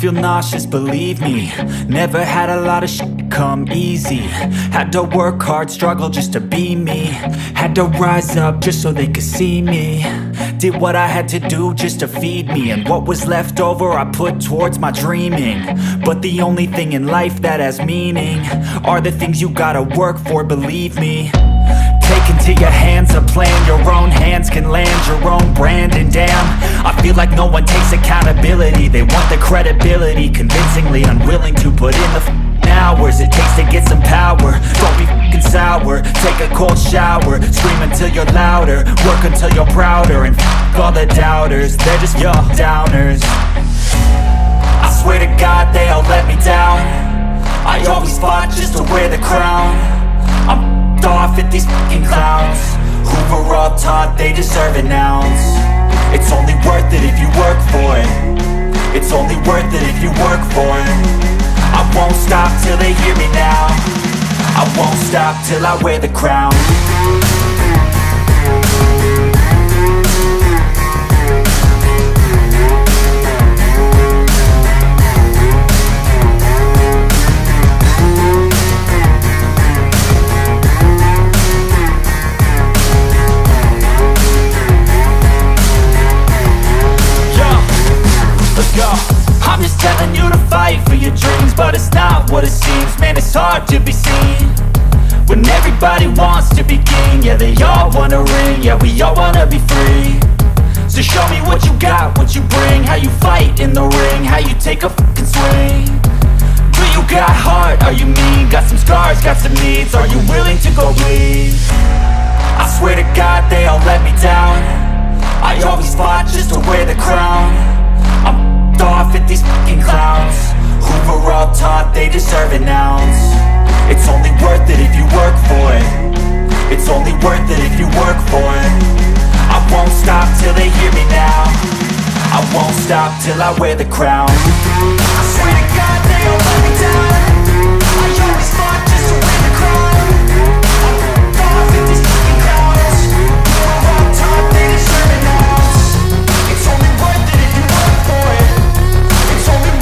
feel nauseous, believe me. Never had a lot of shit come easy. Had to work hard, struggle just to be me. Had to rise up just so they could see me. Did what I had to do just to feed me. And what was left over I put towards my dreaming. But the only thing in life that has meaning are the things you gotta work for, believe me. Take into your hands a plan. Your own hands can land your own brand. And damn, I feel like no one takes accountability. They want the credibility, convincingly unwilling to put in the hours it takes to get some power. Don't be f***ing sour, take a cold shower. Scream until you're louder, work until you're prouder. And f*** all the doubters, they're just your downers. I swear to God they all let me down. I always fought just to wear the crown. I'm off at these fucking clowns who were all taught they deserve an ounce. It's only worth it if you work for it. It's only worth it if you work for it. I won't stop till they hear me now. I won't stop till I wear the crown. I'm just telling you to fight for your dreams, but it's not what it seems. Man, it's hard to be seen when everybody wants to be king. Yeah, they all wanna ring, yeah, we all wanna be free. So show me what you got, what you bring, how you fight in the ring, how you take a fucking swing. Do you got heart, are you mean? Got some scars, got some needs, are you willing to go bleed? I swear to God they all let me down. I always fought just to wear the crown. I'm off at these fucking clowns who were all taught they deserve an ounce. It's only worth it if you work for it. It's only worth it if you work for it. I won't stop till they hear me now. I won't stop till I wear the crown. I swear to God they all